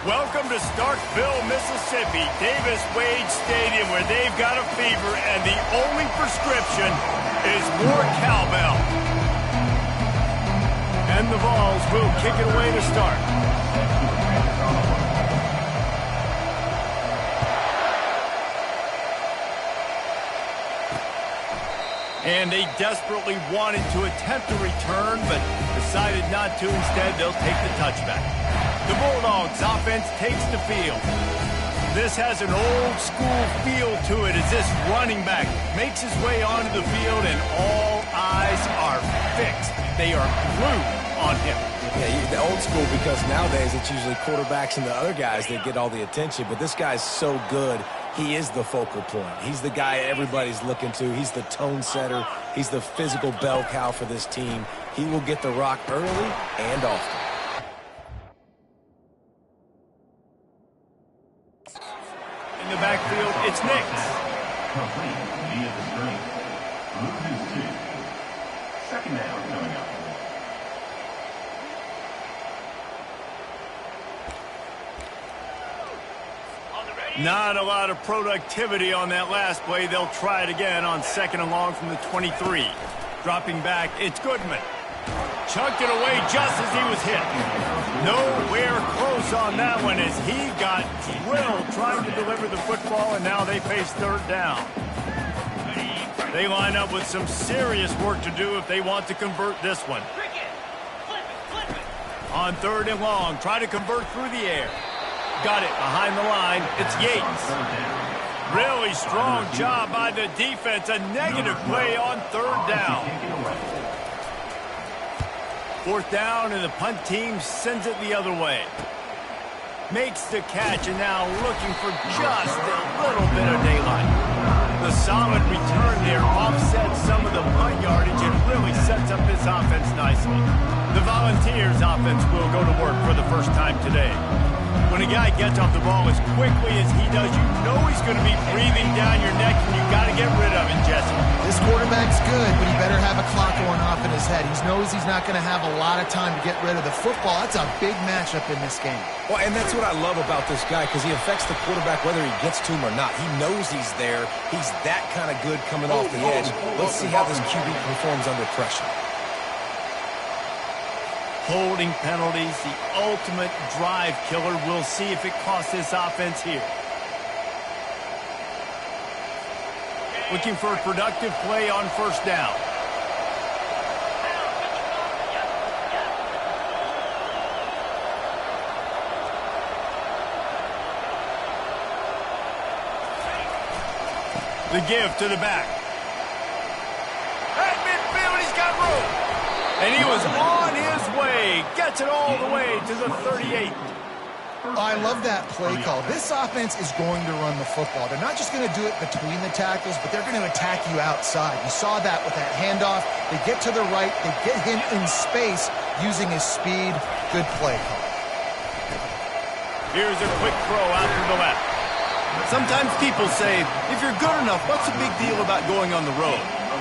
Welcome to Starkville, Mississippi, Davis-Wade Stadium, where they've got a fever, and the only prescription is more cowbell. And the Vols will kick it away to start. And they desperately wanted to attempt a return, but decided not to. Instead, they'll take the touchback. The Bulldogs offense takes the field. This has an old-school feel to it as this running back makes his way onto the field, and all eyes are fixed. They are glued on him. Yeah, the old school, because nowadays it's usually quarterbacks and the other guys that get all the attention, but this guy's so good. He is the focal point. He's the guy everybody's looking to. He's the tone setter. He's the physical bell cow for this team. He will get the rock early and often. In the backfield, it's Nix. Second down coming up. Not a lot of productivity on that last play. They'll try it again on second and long from the 23. Dropping back, it's Goodman. Chunked it away just as he was hit. Nowhere close on that one as he got drilled trying to deliver the football, and now they face third down. They line up with some serious work to do if they want to convert this one. On third and long, try to convert through the air. Got it behind the line. It's Yates. Really strong job by the defense. A negative play on third down. Fourth down, and the punt team sends it the other way. Makes the catch, and now looking for just a little bit of daylight. The solid return there offsets some of the punt yardage and really sets up this offense nicely. The Volunteers offense will go to work for the first time today. When a guy gets off the ball as quickly as he does, you know he's going to be breathing down your neck, and you've got to get rid of it, Jesse. This quarterback's good, but he better have a clock going off in his head. He knows he's not going to have a lot of time to get rid of the football. That's a big matchup in this game. Well, and that's what I love about this guy, because he affects the quarterback whether he gets to him or not. He knows he's there. He's that kind of good coming off the edge. Let's see how this QB performs under pressure. Holding penalties, the ultimate drive killer. We'll see if it costs this offense here. Looking for a productive play on first down. The give to the back. At midfield, he's got room. And he was on his way. Gets it all the way to the 38. I love that play call. This offense is going to run the football. They're not just going to do it between the tackles, but they're going to attack you outside. You saw that with that handoff. They get to the right. They get him in space using his speed. Good play call. Here's a quick throw out to the left. Sometimes people say, if you're good enough, what's the big deal about going on the road?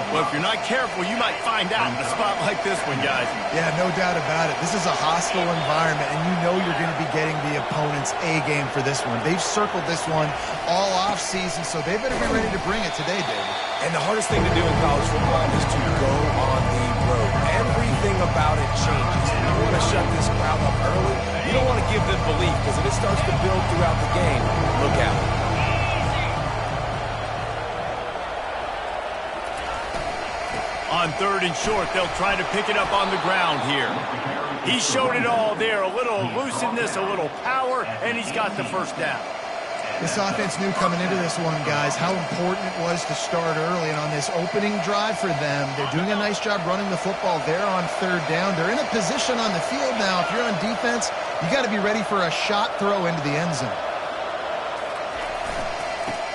Well, if you're not careful, you might find out in a spot like this one, guys. Yeah, no doubt about it. This is a hostile environment, and you know you're going to be getting the opponent's A game for this one. They've circled this one all offseason, so they better be ready to bring it today, David. And the hardest thing to do in college football is to go on the road. Everything about it changes. You want to shut this crowd up early. You don't want to give them belief, because if it starts to build throughout the game, look out. On third and short, they'll try to pick it up on the ground here. He showed it all there. A little elusiveness, a little power, and he's got the first down. This offense knew coming into this one, guys, how important it was to start early. And on this opening drive for them, they're doing a nice job running the football there on third down. They're in a position on the field now. If you're on defense, you got to be ready for a shot throw into the end zone.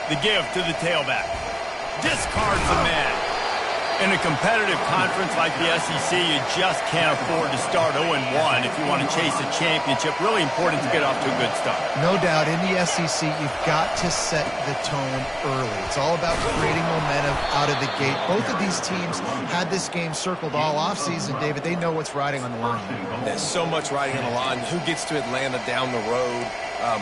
The give to the tailback. Discards the man. In a competitive conference like the SEC, you just can't afford to start 0-1 if you want to chase a championship. Really important to get off to a good start. No doubt, in the SEC, you've got to set the tone early. It's all about creating momentum out of the gate. Both of these teams had this game circled all offseason, David. They know what's riding on the line. There's so much riding on the line. Who gets to Atlanta down the road?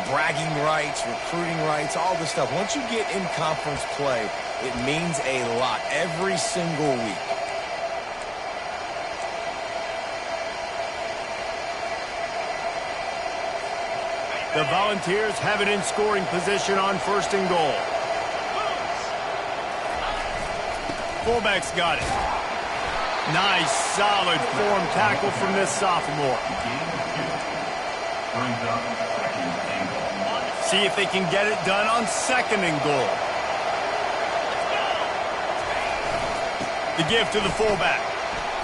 bragging rights, recruiting rights, all this stuff. Once you get in conference play, it means a lot every single week. The Volunteers have it in scoring position on 1st and goal. Fullback's got it. Nice, solid form tackle from this sophomore. See if they can get it done on 2nd and goal. The give to the fullback.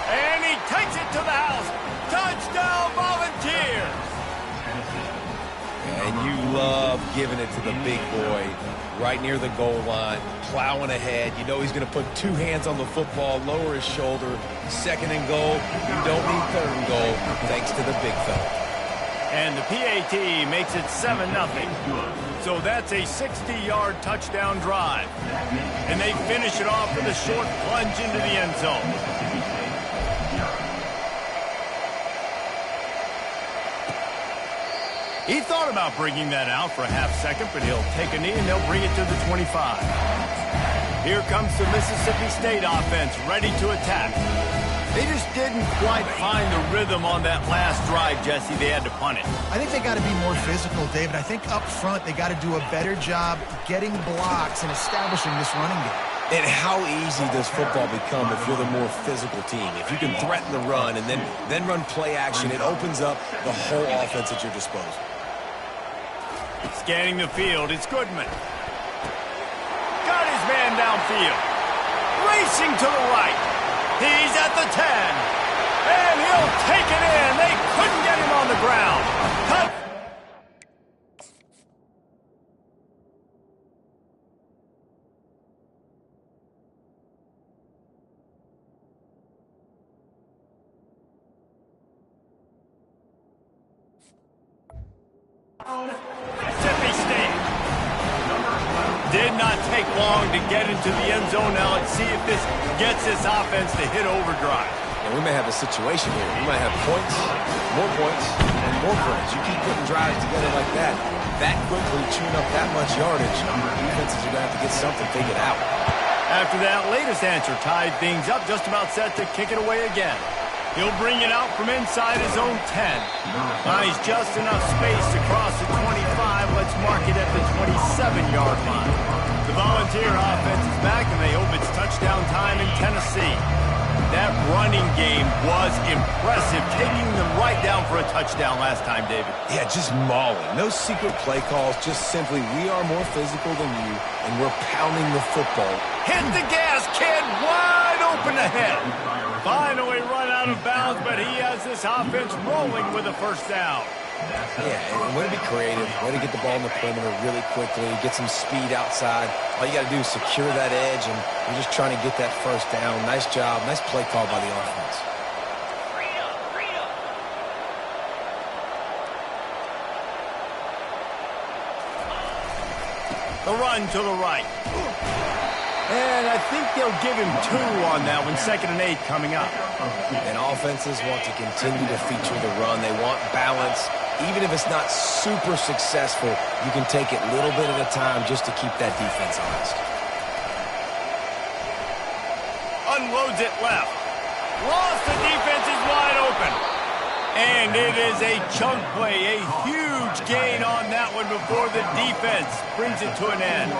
And he takes it to the house. Touchdown, Volunteers! And you love giving it to the big boy right near the goal line, plowing ahead. You know he's going to put 2 hands on the football, lower his shoulder. 2nd and goal. You don't need 3rd and goal thanks to the big fella. And the PAT makes it 7-0. So that's a 60-yard touchdown drive. And they finish it off with a short plunge into the end zone. He thought about bringing that out for a half second, but he'll take a knee and they'll bring it to the 25. Here comes the Mississippi State offense, ready to attack. They just didn't quite find the rhythm on that last drive, Jesse. They had to punt it. I think they got to be more physical, David. I think up front they got to do a better job getting blocks and establishing this running game. And how easy does football become if you're the more physical team? If you can threaten the run and then run play action, it opens up the whole offense at your disposal. Scanning the field, it's Goodman. Got his man downfield. Racing to the right. He's at the 10. And he'll take it in. They couldn't get him on the ground. Cut. Mississippi State. Did not take long to get into the end zone. Now let's see if this gets this offense to hit overdrive. And we may have a situation here. We might have points, and more points. You keep putting drives together like that quickly, chewing up that much yardage, defenses are going to have to get something figured out. After that latest answer tied things up, just about set to kick it away again. He'll bring it out from inside his own 10. Finds just enough space to cross the 25. Let's mark it at the 27-yard line. The Volunteer offense is back, and they hope it's touchdown time in Tennessee. That running game was impressive, taking them right down for a touchdown last time, David. Yeah, just mauling. No secret play calls, just simply we are more physical than you, and we're pounding the football. Hit the gas, kid! Wide open ahead. Finally run out of bounds, but he has this offense rolling with a 1st down. Yeah, and way to be creative, way to get the ball in the perimeter really quickly, get some speed outside. All you got to do is secure that edge, and you're just trying to get that 1st down. Nice job, nice play call by the offense. The run to the right. And I think they'll give him 2 on that one, 2nd and 8 coming up. And offenses want to continue to feature the run. They want balance. Even if it's not super successful, you can take it little bit at a time just to keep that defense honest. Unloads it left. Lost, the defense is wide open. And it is a chunk play, a huge gain on that one before the defense brings it to an end.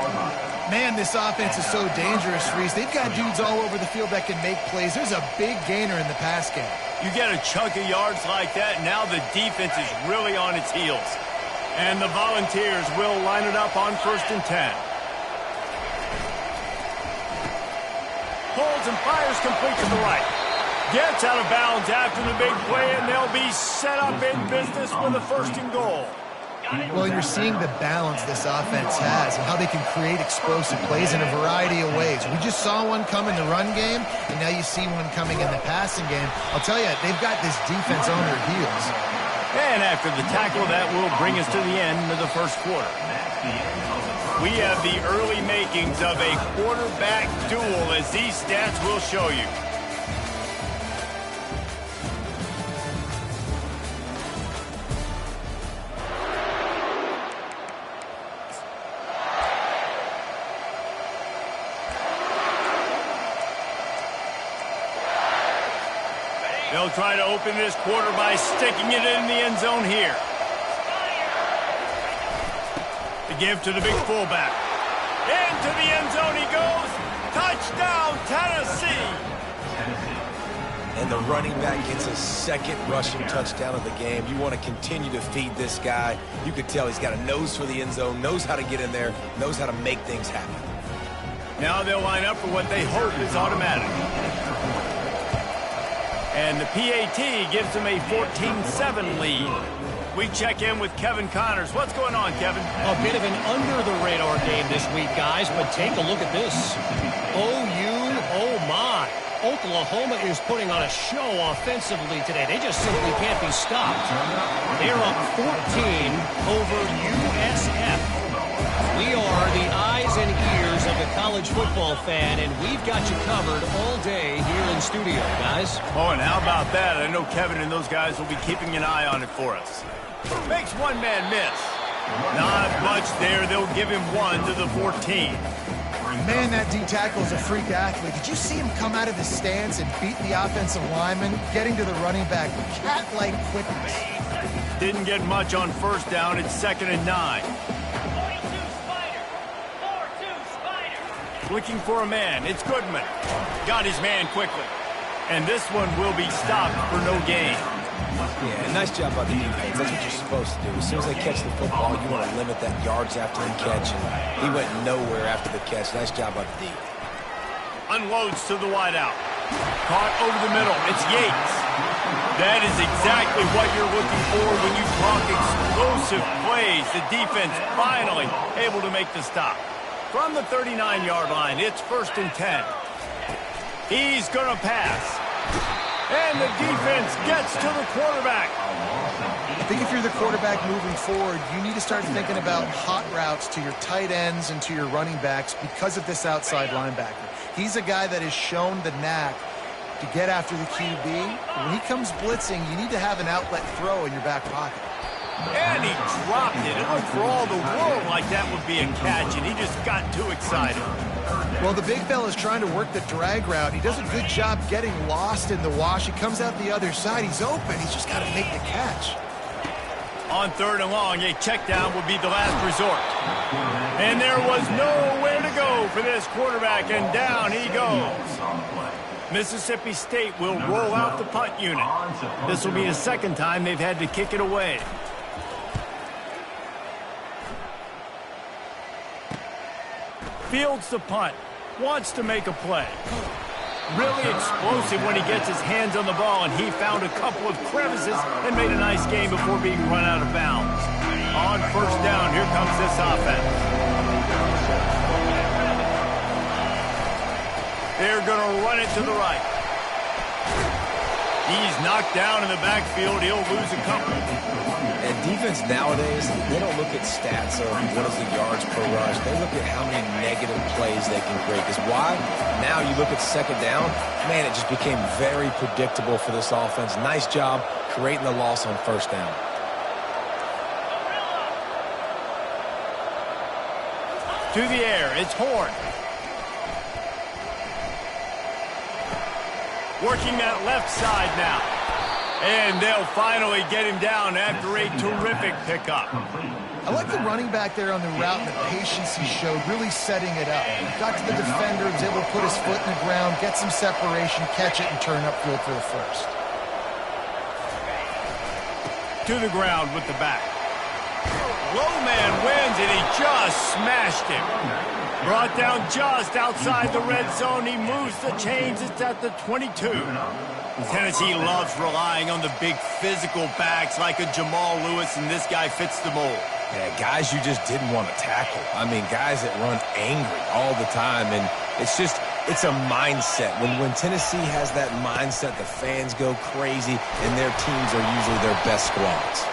Man, this offense is so dangerous, Reese. They've got dudes all over the field that can make plays. There's a big gainer in the pass game. You get a chunk of yards like that, now the defense is really on its heels. And the Volunteers will line it up on 1st and 10. Pulls and fires complete to the right. Gets out of bounds after the big play, and they'll be set up in business with a 1st and goal. Well, you're seeing the balance this offense has and how they can create explosive plays in a variety of ways. We just saw one come in the run game, and now you see one coming in the passing game. I'll tell you, they've got this defense on their heels. And after the tackle, that will bring us to the end of the 1st quarter. We have the early makings of a quarterback duel, as these stats will show you. They'll try to open this quarter by sticking it in the end zone here. The give to the big fullback. Into the end zone he goes. Touchdown, Tennessee. And the running back gets his second rushing touchdown of the game. You want to continue to feed this guy. You could tell he's got a nose for the end zone, knows how to get in there, knows how to make things happen. Now they'll line up for what they hope is automatic. And the PAT gives them a 14-7 lead. We check in with Kevin Connors. What's going on, Kevin? A bit of an under-the-radar game this week, guys, but take a look at this. OU, oh my. Oklahoma is putting on a show offensively today. They just simply can't be stopped. They're up 14 over USF. We are the eyes and ears of the college football fan, and we've got you covered all day here in studio, guys. Oh, and how about that? I know Kevin and those guys will be keeping an eye on it for us. Makes one man miss. Not much there. They'll give him one to the 14. Man, that D-tackle is a freak athlete. Did you see him come out of his stance and beat the offensive lineman, getting to the running back with cat-like quickness? Didn't get much on first down. It's 2nd and 9. Looking for a man. It's Goodman. Got his man quickly. And this one will be stopped for no gain. Yeah, nice job by the defense. That's what you're supposed to do. As soon as they catch the football, you want to limit that yards after the catch. And he went nowhere after the catch. Nice job by the D. Unloads to the wideout. Caught over the middle. It's Yates. That is exactly what you're looking for when you talk explosive plays. The defense finally able to make the stop. From the 39-yard line, it's 1st and 10. He's going to pass. And the defense gets to the quarterback. I think if you're the quarterback moving forward, you need to start thinking about hot routes to your tight ends and to your running backs because of this outside linebacker. He's a guy that has shown the knack to get after the QB. When he comes blitzing, you need to have an outlet throw in your back pocket. And he dropped it. It looked for all the world like that would be a catch, and he just got too excited. Well, the big fella's trying to work the drag route. He does a good job getting lost in the wash. He comes out the other side. He's open. He's just got to make the catch. On 3rd and long, a check down will be the last resort. And there was nowhere to go for this quarterback, and down he goes. Mississippi State will roll out the punt unit. This will be the second time they've had to kick it away. Fields the punt. Wants to make a play. Really explosive when he gets his hands on the ball, and he found a couple of crevices and made a nice game before being run out of bounds. On 1st down, here comes this offense. They're going to run it to the right. He's knocked down in the backfield. He'll lose a couple. And defense nowadays, they don't look at stats of what is the yards per rush. They look at how many negative plays they can create. Because why? Now you look at 2nd down, man, it just became very predictable for this offense. Nice job creating the loss on 1st down. To the air, it's Horn. Working that left side now. And they'll finally get him down after a terrific pickup. I like the running back there on the route and the patience he showed, really setting it up. He got to the defender, was able to put his foot in the ground, get some separation, catch it, and turn upfield for the first. To the ground with the back. Low man wins, and he just smashed him. Brought down just outside the red zone. He moves the chains. It's at the 22. Tennessee loves relying on the big physical backs like a Jamal Lewis, and this guy fits the mold. Yeah, guys you just didn't want to tackle. I mean, guys that run angry all the time, and it's a mindset. When Tennessee has that mindset, the fans go crazy, and their teams are usually their best squads.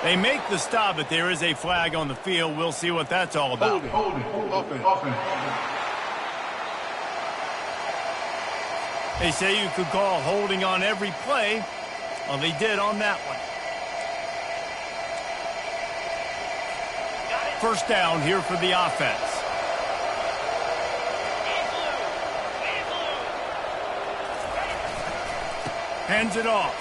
They make the stop, but there is a flag on the field. We'll see what that's all about. They say you could call holding on every play. Well, they did on that one. 1st down here for the offense. Hands it off.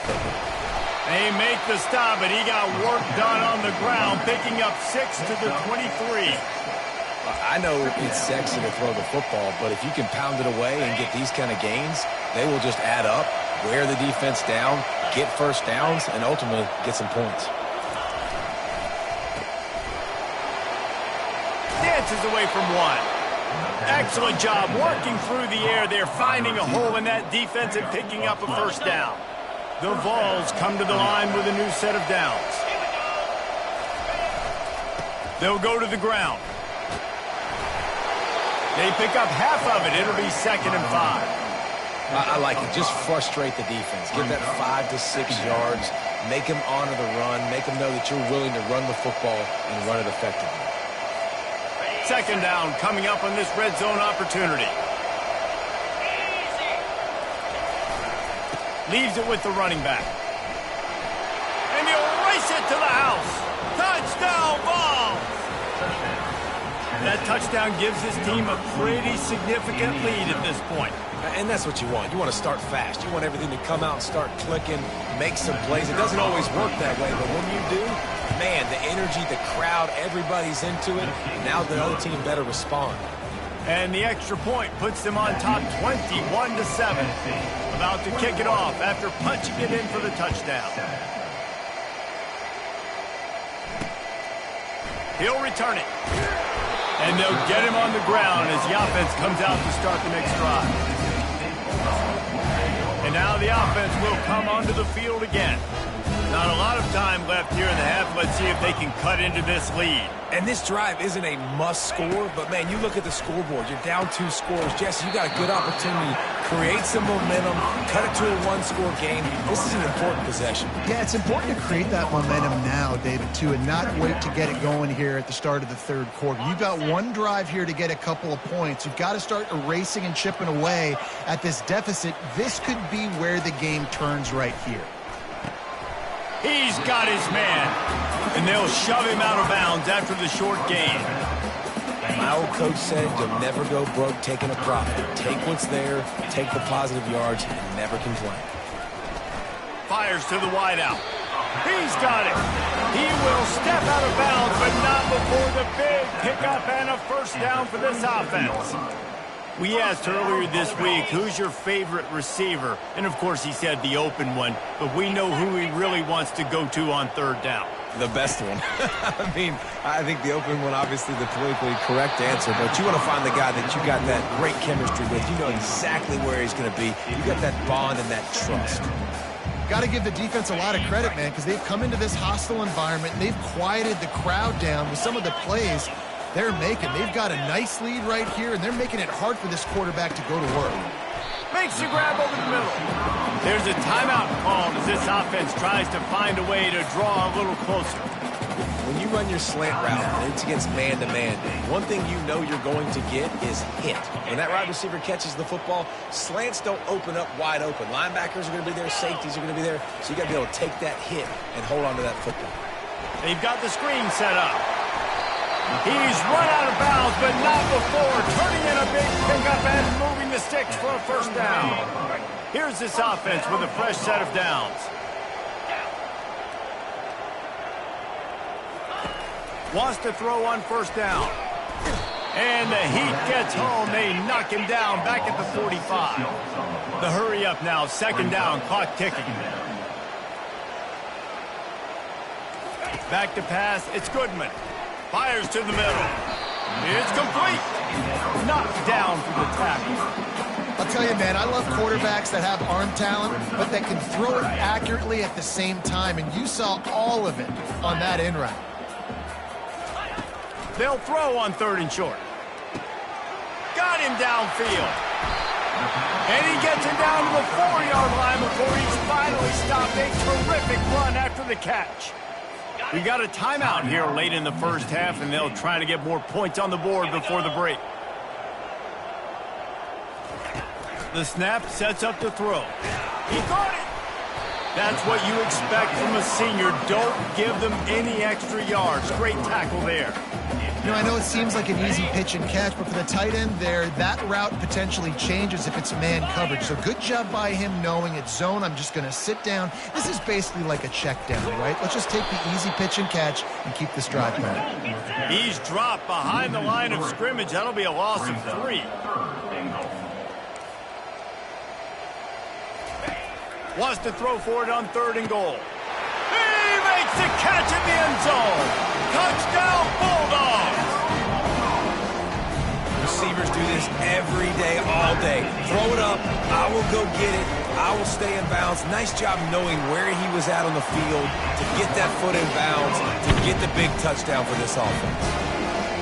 They make the stop, and he got work done on the ground, picking up 6 to the 23. I know it's sexy to throw the football, but if you can pound it away and get these kind of gains, they will just add up, wear the defense down, get first downs, and ultimately get some points. Dances away from one. Excellent job working through the air there, finding a hole in that defense and picking up a first down. The Vols come to the line with a new set of downs. They'll go to the ground. They pick up half of it. It'll be 2nd and 5. I like it. Just frustrate the defense. Get that 5 to 6 yards. Make them honor the run. Make them know that you're willing to run the football and run it effectively. 2nd down coming up on this red zone opportunity. Leaves it with the running back. And he'll race it to the house. Touchdown ball! That touchdown gives his team a pretty significant lead at this point. And that's what you want. You want to start fast. You want everything to come out and start clicking, make some plays. It doesn't always work that way, but when you do, man, the energy, the crowd, everybody's into it. Now the other team better respond. And the extra point puts them on top 21 to 7. About to kick it off after punching it in for the touchdown. He'll return it. And they'll get him on the ground as the offense comes out to start the next drive. And now the offense will come onto the field again. Not a lot of time left here in the half. Let's see if they can cut into this lead. And this drive isn't a must score, but man, you look at the scoreboard. You're down 2 scores. Jesse, you got a good opportunity. Create some momentum. Cut it to a 1-score game. This is an important possession. Yeah, it's important to create that momentum now, David, too, and not wait to get it going here at the start of the 3rd quarter. You've got one drive here to get a couple of points. You've got to start erasing and chipping away at this deficit. This could be where the game turns right here. He's got his man. And they'll shove him out of bounds after the short gain. My old coach said you'll never go broke taking a profit. Take what's there, take the positive yards, and never complain. Fires to the wideout. He's got it. He will step out of bounds, but not before the big pickup and a first down for this offense. We asked earlier this week, who's your favorite receiver? And, of course, he said the open one, but we know who he really wants to go to on 3rd down. The best one. I mean, I think the open one, obviously the politically correct answer, but you want to find the guy that you got that great chemistry with. You know exactly where he's going to be. You got that bond and that trust. Got to give the defense a lot of credit, man, because they've come into this hostile environment, and they've quieted the crowd down with some of the plays they're making. They've got a nice lead right here, and they're making it hard for this quarterback to go to work. Makes the grab over the middle. There's a timeout called as this offense tries to find a way to draw a little closer. When you run your slant route and it's against man-to-man, one thing you know you're going to get is hit. When that wide receiver catches the football, slants don't open up wide open. Linebackers are going to be there, safeties are going to be there, so you got to be able to take that hit and hold on to that football. They've got the screen set up. He's run out of bounds, but not before turning in a big pickup and moving the sticks for a first down. Here's this offense with a fresh set of downs. Wants to throw on first down. And the heat gets home. They knock him down back at the 45. The hurry up now. 2nd down. Clock ticking. Back to pass. It's Goodman. Fires to the middle. It's complete. Knocked down for the tackle. I'll tell you, man, I love quarterbacks that have arm talent, but that can throw it accurately at the same time, and you saw all of it on that in route. They'll throw on 3rd and short. Got him downfield. And he gets him down to the 4-yard line before he's finally stopped. A terrific run after the catch. We got a timeout here late in the first half, and they'll try to get more points on the board before the break. The snap sets up the throw. He got it. That's what you expect from a senior. Don't give them any extra yards. Great tackle there. You know, I know it seems like an easy pitch and catch, but for the tight end there, that route potentially changes if it's man coverage. So good job by him knowing it's zone. I'm just going to sit down. This is basically like a check down, right? Let's just take the easy pitch and catch and keep this drive going. He's dropped behind the line of scrimmage. That'll be a loss of 3. Wants to throw for it on 3rd and goal. He makes the catch in the end zone. Touchdown, Bulldogs! Receivers do this every day, all day. Throw it up. I will go get it. I will stay in bounds. Nice job knowing where he was at on the field to get that foot in bounds, to get the big touchdown for this offense.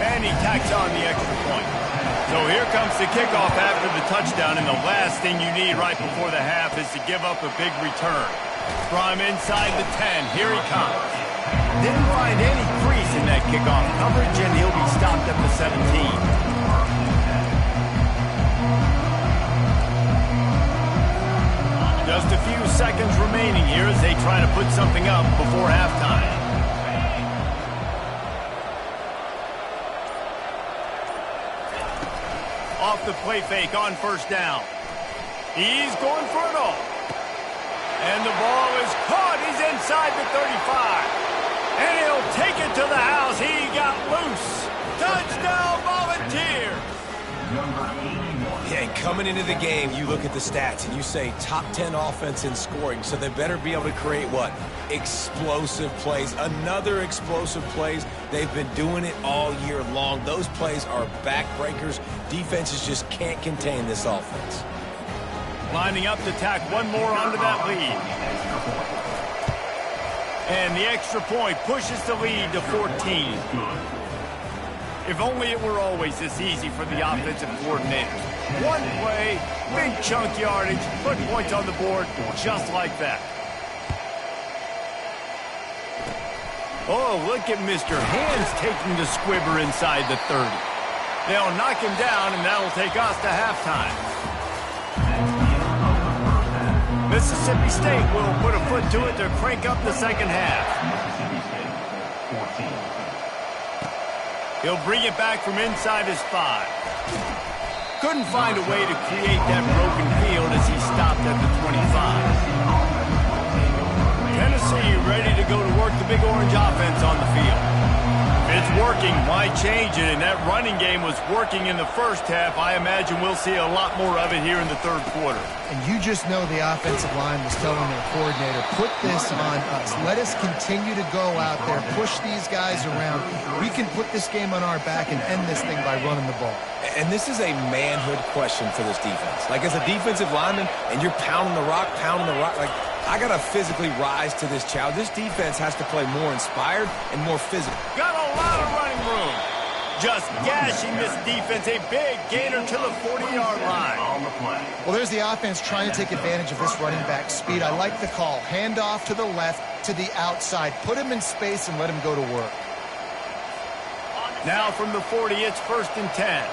And he tacks on the extra point. So here comes the kickoff after the touchdown, and the last thing you need right before the half is to give up a big return. From inside the 10, here he comes. Didn't find any crease in that kickoff coverage, and he'll be stopped at the 17. Just a few seconds remaining here as they try to put something up before halftime. Off the play fake on 1st down. He's going for it all. And the ball is caught. He's inside the 35. And he'll take it to the house. He got loose. Touchdown, Volunteers. Yeah, and coming into the game, you look at the stats and you say top 10 offense in scoring, so they better be able to create what? Explosive plays. Another explosive plays. They've been doing it all year long. Those plays are backbreakers. Defenses just can't contain this offense. Lining up to tack one more onto that lead. And the extra point pushes the lead to 14. If only it were always this easy for the offensive coordinators. One play, big chunk yardage, put points on the board just like that. Oh, look at Mr. Hands taking the squibber inside the 30. They'll knock him down, and that'll take us to halftime. Mississippi State will put a foot to it to crank up the second half. He'll bring it back from inside his 5. Couldn't find a way to create that broken field as he stopped at the 25. Tennessee ready to go to work the Big Orange offense on the field. If it's working, why change it? And that running game was working in the first half. I imagine we'll see a lot more of it here in the 3rd quarter. And you just know the offensive line was telling their coordinator, put this on us. Let us continue to go out there, push these guys around. We can put this game on our back and end this thing by running the ball. And this is a manhood question for this defense. Like, as a defensive lineman, and you're pounding the rock, like, I got to physically rise to this challenge. This defense has to play more inspired and more physical. Got a lot of running room. Just gashing this defense. A big gainer to the 40-yard line. Well, there's the offense trying to take advantage of this running back speed. I like the call. Hand off to the left, to the outside. Put him in space and let him go to work. Now from the 40, it's 1st and 10.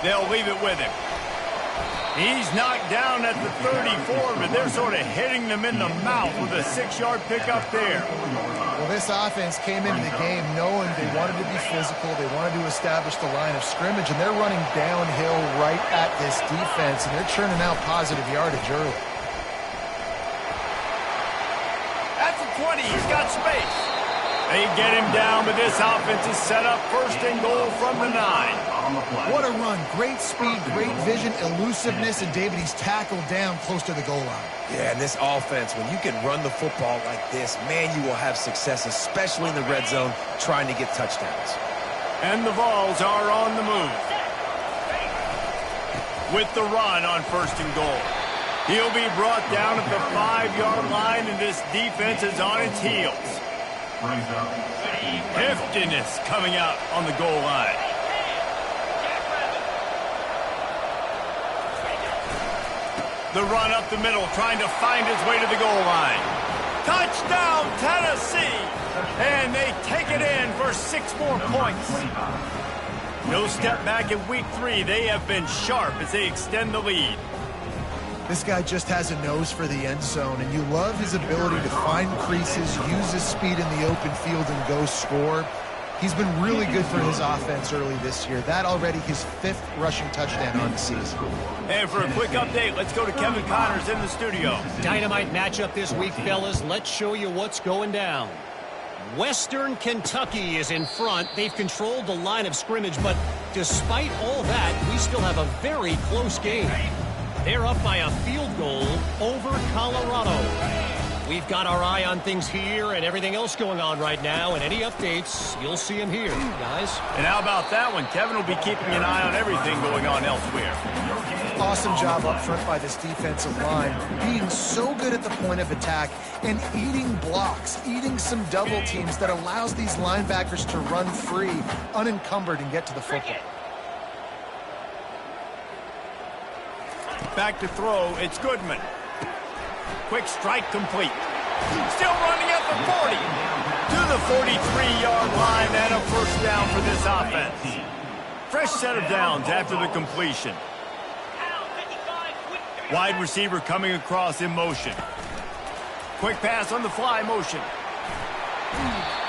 They'll leave it with him. He's knocked down at the 34, but they're sort of hitting them in the mouth with a 6-yard pickup there. Well, this offense came into the game knowing they wanted to be physical, they wanted to establish the line of scrimmage, and they're running downhill right at this defense, and they're churning out positive yardage early. At the 20, he's got space. They get him down, but this offense is set up 1st and goal from the 9. What a run. Great speed, great vision, elusiveness, and David, he's tackled down close to the goal line. Yeah, and this offense, when you can run the football like this, man, you will have success, especially in the red zone, trying to get touchdowns. And the Vols are on the move. With the run on 1st and goal. He'll be brought down at the 5-yard line, and this defense is on its heels. Heftiness coming out on the goal line. The run up the middle, trying to find his way to the goal line. Touchdown, Tennessee! And they take it in for 6 more points. No step back in week 3. They have been sharp as they extend the lead. This guy just has a nose for the end zone, and you love his ability to find creases, use his speed in the open field, and go score. He's been really good for his offense early this year. That already his 5th rushing touchdown on the season. And for a quick update, let's go to Kevin Connors in the studio. Dynamite matchup this week, fellas. Let's show you what's going down. Western Kentucky is in front. They've controlled the line of scrimmage, but despite all that, we still have a very close game. They're up by a field goal over Colorado. We've got our eye on things here and everything else going on right now, and any updates, you'll see them here, guys. And how about that one? Kevin will be keeping an eye on everything going on elsewhere. Awesome job up front by this defensive line, being so good at the point of attack and eating blocks, eating some double teams that allows these linebackers to run free, unencumbered, and get to the football. Back to throw, it's Goodman. Quick strike complete. Still running at the 40. To the 43-yard line and a first down for this offense. Fresh set of downs after the completion. Wide receiver coming across in motion. Quick pass on the fly motion.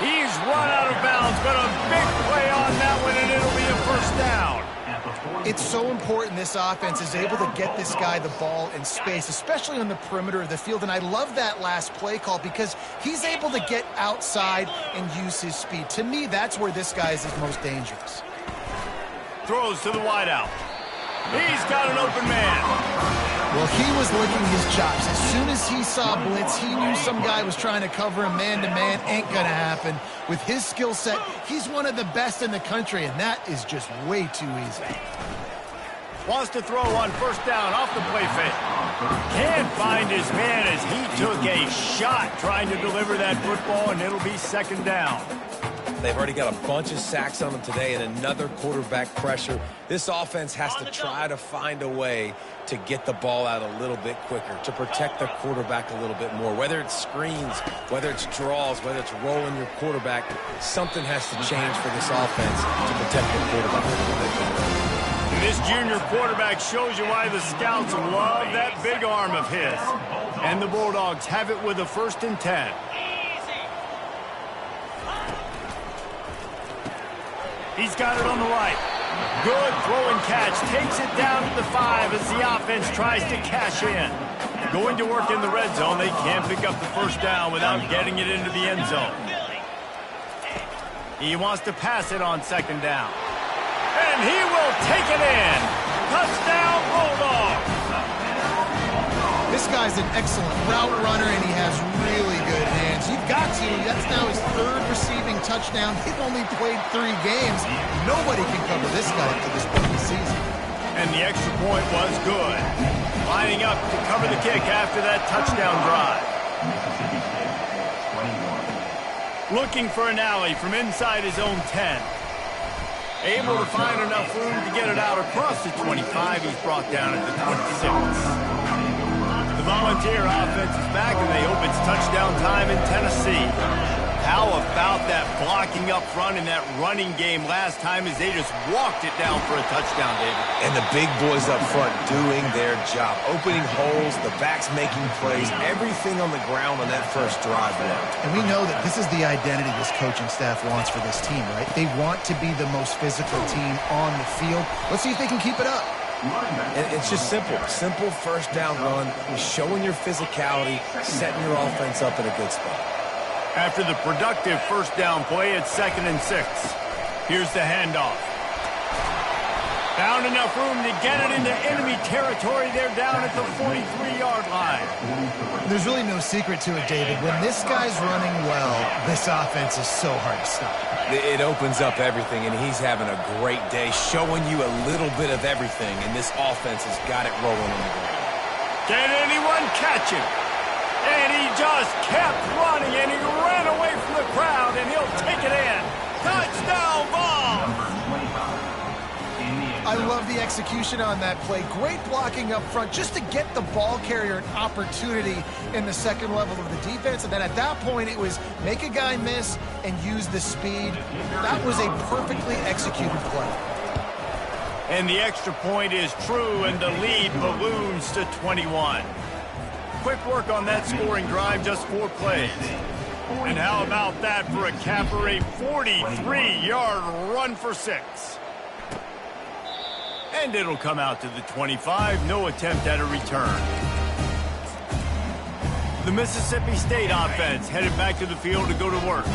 He's run out of bounds, but a big play on that one, and it'll be a first down. It's so important this offense is able to get this guy the ball in space, especially on the perimeter of the field. And I love that last play call because he's able to get outside and use his speed. To me, that's where this guy is his most dangerous. Throws to the wideout. He's got an open man. Well, he was licking his chops. As soon as he saw blitz, he knew some guy was trying to cover him man-to-man. Ain't gonna happen. With his skill set, he's one of the best in the country, and that is just way too easy. Wants to throw on first down off the play fake. Can't find his man as he took a shot trying to deliver that football, and it'll be second down. They've already got a bunch of sacks on them today and another quarterback pressure. This offense has to try to find a way to get the ball out a little bit quicker, to protect their quarterback a little bit more. Whether it's screens, whether it's draws, whether it's rolling your quarterback, something has to change for this offense to protect their quarterback a little bit more. This junior quarterback shows you why the scouts love that big arm of his. And the Bulldogs have it with a 1st and 10. He's got it on the right. Good throw and catch. Takes it down to the 5 as the offense tries to cash in. Going to work in the red zone. They can't pick up the first down without getting it into the end zone. He wants to pass it on second down. And he will take it in. Touchdown, Bulldogs. This guy's an excellent route runner, and he has really good hands. You've got to. That's now his 3rd receiving touchdown. He's only played 3 games. Nobody can cover this guy up to this point in the season. And the extra point was good. Lining up to cover the kick after that touchdown drive. Looking for an alley from inside his own 10. Able to find enough room to get it out across the 25. He's brought down at the 26. The Volunteer offense is back, and they hope it's touchdown time in Tennessee. How about that blocking up front in that running game last time as they just walked it down for a touchdown, David? And the big boys up front doing their job. Opening holes, the backs making plays, everything on the ground on that first drive worked. And we know that this is the identity this coaching staff wants for this team, right? They want to be the most physical team on the field. Let's see if they can keep it up. And it's just simple. Simple first down run, showing your physicality, setting your offense up in a good spot. After the productive first down play, it's 2nd and 6. Here's the handoff. Found enough room to get it into enemy territory. They're down at the 43-yard line. There's really no secret to it, David. When this guy's running well, this offense is so hard to stop. It opens up everything, and he's having a great day, showing you a little bit of everything, and this offense has got it rolling on the ground. Can anyone catch him? And he just kept running, and he ran away from the crowd, and he'll take it in. Touchdown ball! I love the execution on that play. Great blocking up front just to get the ball carrier an opportunity in the second level of the defense. And then at that point, it was make a guy miss and use the speed. That was a perfectly executed play. And the extra point is true, and the lead balloons to 21. Quick work on that scoring drive, just 4 plays. And how about that for a capper, a 43-yard run for 6. And it'll come out to the 25, no attempt at a return. The Mississippi State offense headed back to the field to go to work.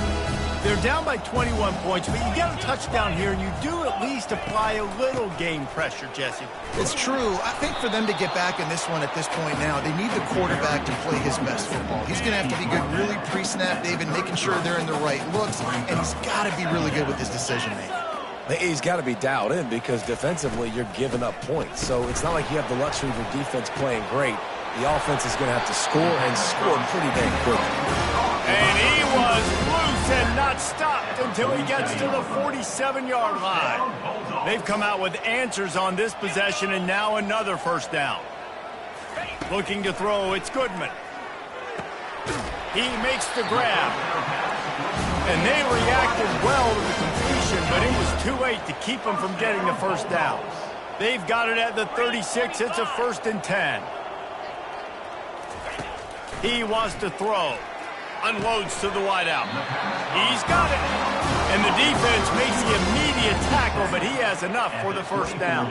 They're down by 21 points, but you get a touchdown here, and you do at least apply a little game pressure, Jesse. It's true. I think for them to get back in this one at this point now, they need the quarterback to play his best football. He's going to have to be good really pre-snap, David, making sure they're in the right looks, and he's got to be really good with his decision-making. He's got to be dialed in because defensively you're giving up points. So it's not like you have the luxury of your defense playing great. The offense is going to have to score and score pretty dang quickly. And he was loose and not stopped until he gets to the 47-yard line. They've come out with answers on this possession, and now another first down. Looking to throw, it's Goodman. He makes the grab. And they reacted well to the completion, but it was too late to keep them from getting the first down. They've got it at the 36. It's a 1st and 10. He wants to throw. Unloads to the wideout. He's got it. And the defense makes the immediate tackle, but he has enough for the first down.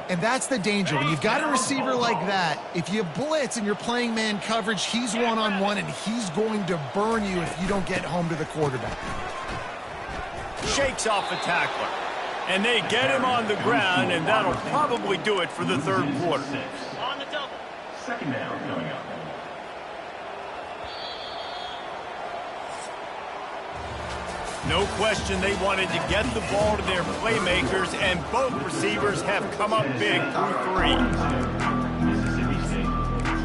And that's the danger. When you've got a receiver like that, if you blitz and you're playing man coverage, he's one-on-one, and he's going to burn you if you don't get home to the quarterback. Shakes off the tackler. And they get him on the ground, and that'll probably do it for the third quarter. On the double. Second down coming up. No question they wanted to get the ball to their playmakers, and both receivers have come up big through 3. Mississippi State,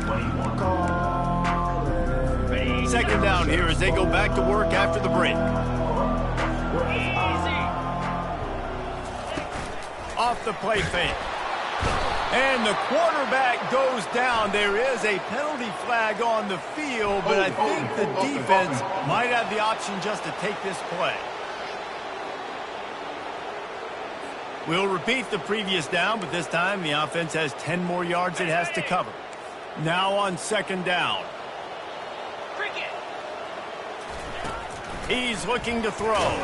21. Second down here as they go back to work after the break. Off the play fake. And the quarterback goes down. There is a penalty flag on the field, but I think the defense might have the option just to take this play. We'll repeat the previous down, but this time the offense has 10 more yards it has to cover. Now on second down. He's looking to throw.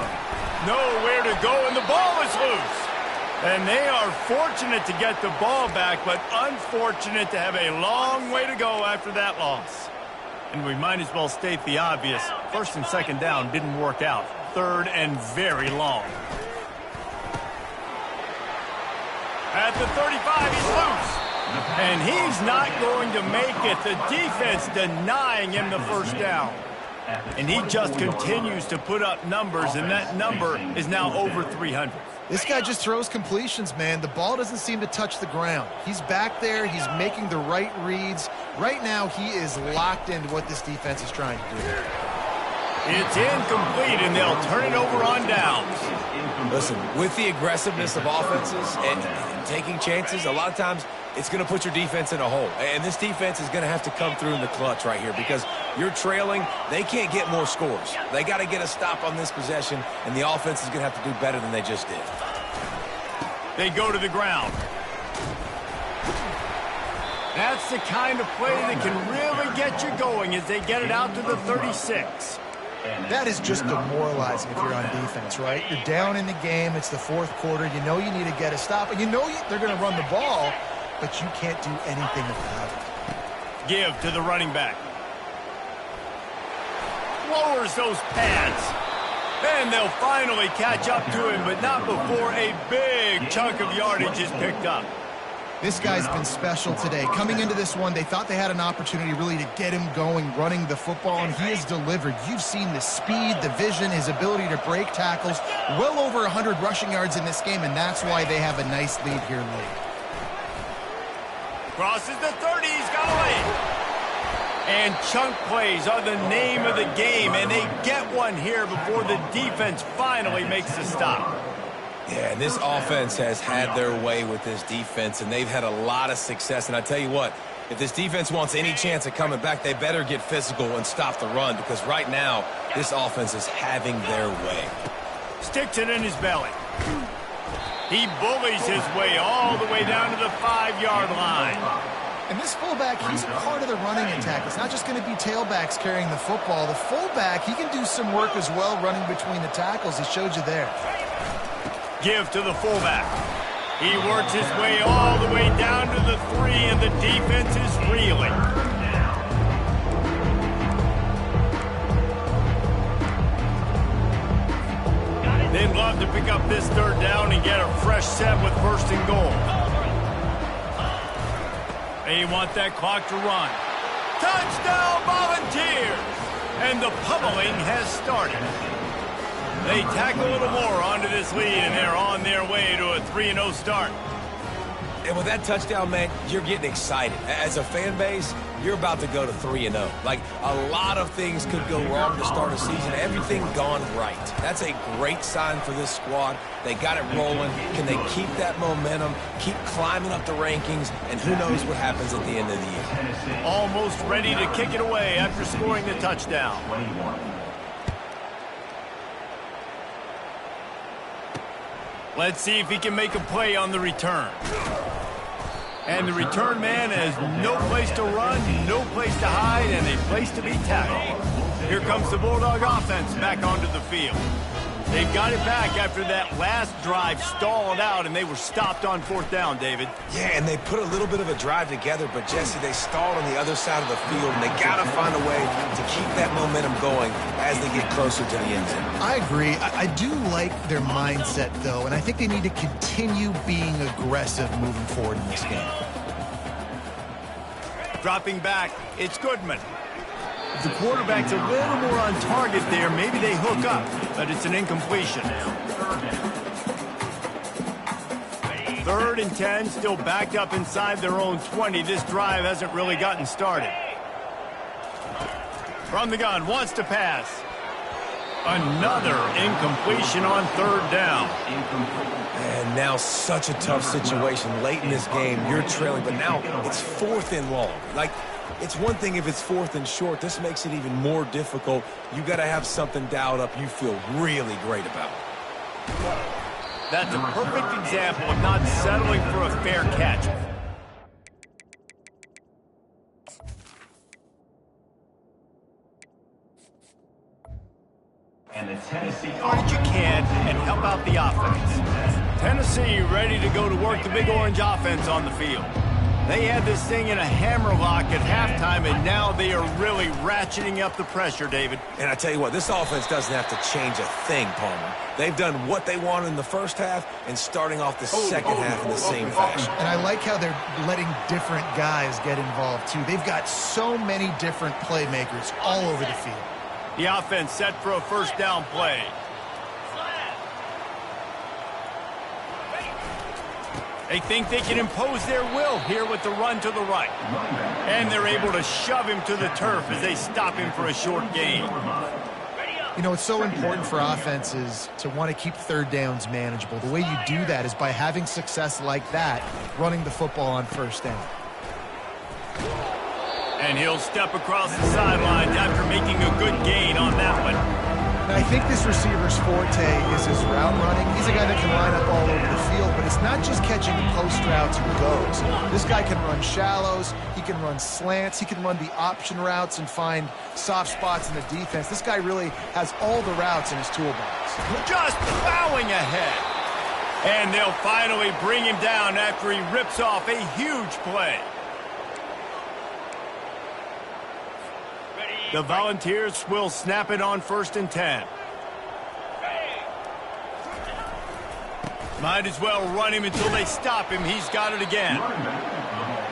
Nowhere to go, and the ball is loose. And they are fortunate to get the ball back, but unfortunate to have a long way to go after that loss. And we might as well state the obvious. First and second down didn't work out. Third and very long. At the 35, he's loose. And he's not going to make it. The defense denying him the first down. And he just continues to put up numbers, and that number is now over 300. This guy just throws completions, man. The ball doesn't seem to touch the ground. He's back there. He's making the right reads. Right now, he is locked into what this defense is trying to do. It's incomplete, and they'll turn it over on downs. Listen, with the aggressiveness of offenses and taking chances, a lot of times it's going to put your defense in a hole. And this defense is going to have to come through in the clutch right here because you're trailing. They can't get more scores. They got to get a stop on this possession, and the offense is going to have to do better than they just did. They go to the ground. That's the kind of play that can really get you going as they get it out to the 36. That is just demoralizing if you're on defense, right? You're down in the game. It's the fourth quarter. You know you need to get a stop, and you know they're going to run the ball, but you can't do anything about it. Give to the running back. Lowers those pads. And they'll finally catch up to him, but not before a big chunk of yardage is picked up. This guy's been special today. Coming into this one, they thought they had an opportunity really to get him going, running the football, and he has delivered. You've seen the speed, the vision, his ability to break tackles. Well over 100 rushing yards in this game, and that's why they have a nice lead here late. Crosses the 30, he's got a lead. And chunk plays are the name of the game, and they get one here before the defense finally makes the stop. Yeah, and this offense has had their way with this defense, and they've had a lot of success. And I tell you what, if this defense wants any chance of coming back, they better get physical and stop the run, because right now, this offense is having their way. Sticks it in his belly. He bullies his way all the way down to the 5-yard line. And this fullback, he's a part of the running attack. It's not just going to be tailbacks carrying the football. The fullback, he can do some work as well running between the tackles. He showed you there. Give to the fullback. He works his way all the way down to the 3, and the defense is reeling. They'd love to pick up this 3rd down and get a fresh set with 1st and goal. They want that clock to run. Touchdown, Volunteers! And the pummeling has started. They tack a little more onto this lead, and they're on their way to a 3-0 start. And with that touchdown, man, you're getting excited. As a fan base, you're about to go to 3-0. Like, a lot of things could go wrong to start a season. Everything gone right. That's a great sign for this squad. They got it rolling. Can they keep that momentum, keep climbing up the rankings, and who knows what happens at the end of the year. Almost ready to kick it away after scoring the touchdown. Let's see if he can make a play on the return. And the return man has no place to run, no place to hide, and a place to be tackled. Here comes the Bulldog offense back onto the field. They've got it back after that last drive stalled out, and they were stopped on 4th down, David. Yeah, and they put a little bit of a drive together, but, Jesse, they stalled on the other side of the field, and they got to find a way to keep that momentum going as they get closer to the end zone. I agree. I do like their mindset, though, and I think they need to continue being aggressive moving forward in this game. Dropping back, it's Goodman. If the quarterback's a little more on target there, maybe they hook up, but it's an incompletion. 3rd and 10, still backed up inside their own 20. This drive hasn't really gotten started. From the gun, wants to pass. Another incompletion on 3rd down. And now such a tough situation late in this game. You're trailing, but now it's 4th and long. Like, it's one thing if it's 4th and short. This makes it even more difficult. You got to have something dialed up you feel really great about. That's a perfect example of not settling for a fair catch. And the Tennessee Do what you can and help out the offense. Tennessee ready to go to work the Big Orange offense on the field. They had this thing in a hammerlock at halftime, and now they are really ratcheting up the pressure, David. And I tell you what, this offense doesn't have to change a thing, Palmer. They've done what they wanted in the first half and starting off the second half in the same fashion. And I like how they're letting different guys get involved, too. They've got so many different playmakers all over the field. The offense set for a 1st down play. They think they can impose their will here with the run to the right. And they're able to shove him to the turf as they stop him for a short gain. You know, it's so important for offenses to want to keep 3rd downs manageable. The way you do that is by having success like that, running the football on 1st down. And he'll step across the sidelines after making a good gain on that one. Now, I think this receiver's forte is his route running. He's a guy that can line up all over the field, but it's not just catching post routes and goes. This guy can run shallows, he can run slants, he can run the option routes and find soft spots in the defense. This guy really has all the routes in his toolbox. Just plowing ahead. And they'll finally bring him down after he rips off a huge play. The Volunteers will snap it on 1st and 10. Might as well run him until they stop him. He's got it again.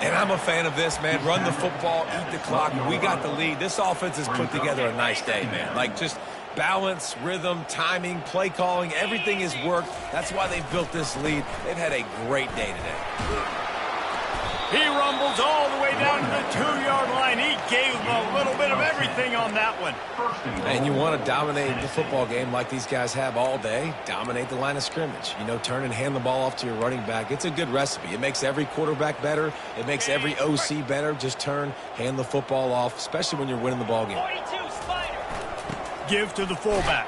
And I'm a fan of this, man. Run the football, eat the clock. We got the lead. This offense has put together a nice day, man. Like, just balance, rhythm, timing, play calling, everything has worked. That's why they've built this lead. They've had a great day today. He rumbles all the way down to the 2-yard line. He gave him a little bit of everything on that one. And you want to dominate the football game like these guys have all day. Dominate the line of scrimmage. You know, turn and hand the ball off to your running back. It's a good recipe. It makes every quarterback better. It makes every OC better. Just turn, hand the football off, especially when you're winning the ball game. Give to the fullback.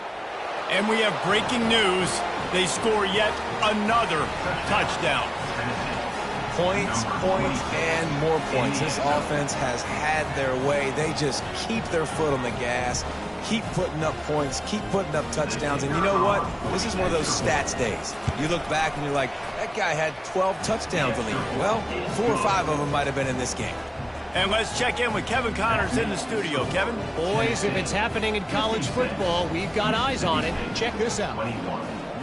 And we have breaking news. They score yet another touchdown. Points, and more points. This offense has had their way. They just keep their foot on the gas, keep putting up points, keep putting up touchdowns. And you know what? This is one of those stats days. You look back and you're like, that guy had 12 touchdowns on the year. Well, 4 or 5 of them might have been in this game. And let's check in with Kevin Connors in the studio. Kevin? Boys, if it's happening in college football, we've got eyes on it. Check this out.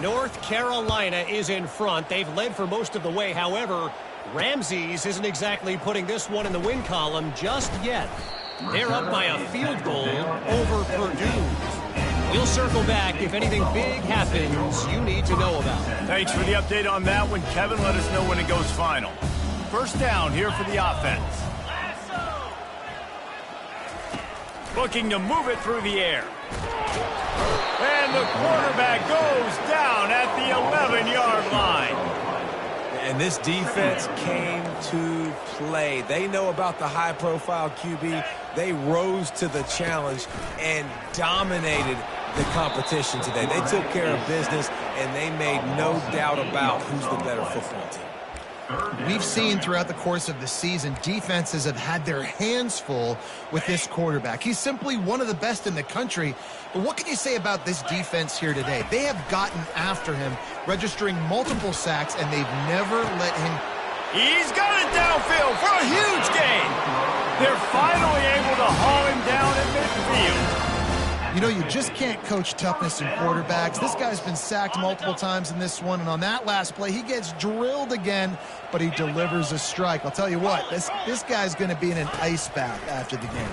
North Carolina is in front. They've led for most of the way. However, Ramses isn't exactly putting this one in the win column just yet. They're up by a field goal over Purdue. We'll circle back if anything big happens you need to know about. Thanks for the update on that one, Kevin. Let us know when it goes final. First down here for the offense. Looking to move it through the air. And the quarterback goes down at the 11-yard line. And this defense came to play. They know about the high-profile QB. They rose to the challenge and dominated the competition today. They took care of business, and they made no doubt about who's the better football team. We've seen throughout the course of the season, defenses have had their hands full with this quarterback. He's simply one of the best in the country. But what can you say about this defense here today? They have gotten after him, registering multiple sacks, and they've never let him. He's got it downfield for a huge gain. They're finally able to haul him down at midfield. You know, you just can't coach toughness in quarterbacks. This guy's been sacked multiple times in this one, and on that last play, he gets drilled again, but he delivers a strike. I'll tell you what, this guy's going to be in an ice bath after the game.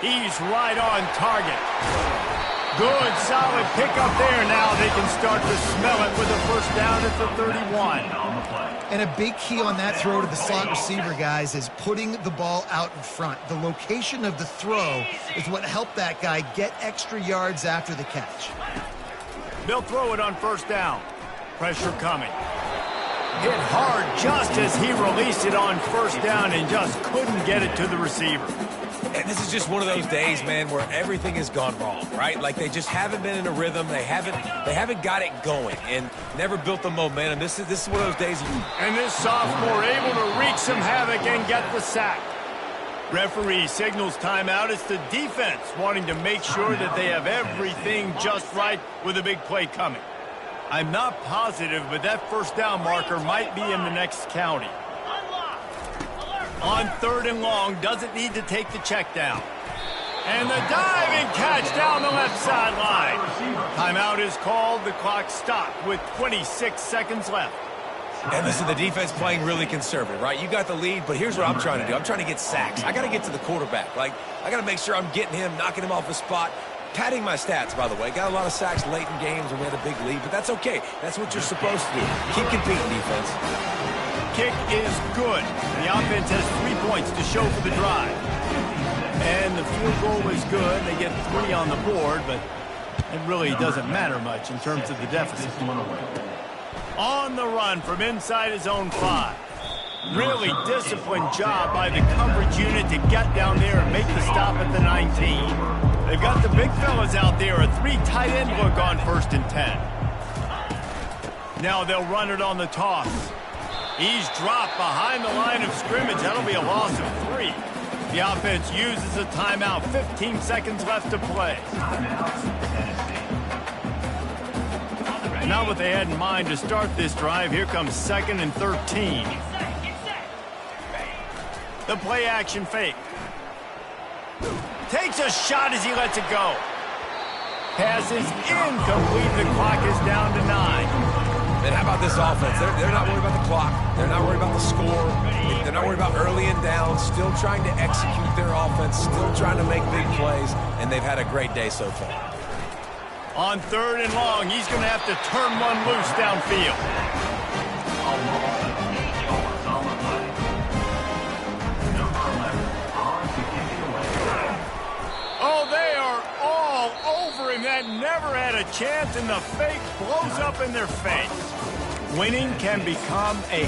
He's right on target. Good, solid pickup there. Now they can start to smell it with a first down at the 31. And a big key on that throw to the slot receiver, guys, is putting the ball out in front. The location of the throw is what helped that guy get extra yards after the catch. They'll throw it on first down. Pressure coming. Hit hard just as he released it on first down and just couldn't get it to the receiver. And this is just one of those days, man, where everything has gone wrong, right? Like they just haven't been in a rhythm. They haven't got it going and never built the momentum. This is one of those days. And this sophomore able to wreak some havoc and get the sack. Referee signals timeout. It's the defense wanting to make sure that they have everything just right with a big play coming. I'm not positive, but that first down marker might be in the next county. On third and long, doesn't need to take the check down. And the diving catch down the left sideline. Timeout is called. The clock stopped with 26 seconds left. And listen, the defense playing really conservative, right? You got the lead, but here's what I'm trying to do. I'm trying to get sacks. I got to get to the quarterback. Like, I got to make sure I'm getting him, knocking him off the spot. Padding my stats, by the way. Got a lot of sacks late in games when we had a big lead, but that's okay. That's what you're supposed to do. Keep competing, defense. Kick is good. The offense has 3 points to show for the drive. And the field goal is good. They get 3 on the board, but it really doesn't matter much in terms of the deficit. On the run from inside his own 5. Really disciplined job by the coverage unit to get down there and make the stop at the 19. They've got the big fellas out there, a 3 tight end look on 1st and 10. Now they'll run it on the toss. He's dropped behind the line of scrimmage. That'll be a loss of 3. The offense uses a timeout. 15 seconds left to play. Not what they had in mind to start this drive. Here comes 2nd and 13. The play action fake. Takes a shot as he lets it go. Pass is incomplete. The clock is down to 9. And how about this offense? They're not worried about the clock. They're not worried about the score. They're not worried about early and down. Still trying to execute their offense. Still trying to make big plays. And they've had a great day so far. On 3rd and long, he's going to have to turn one loose downfield. Oh, they are all over him. That never had a chance, and the fake blows up in their face. Winning can become a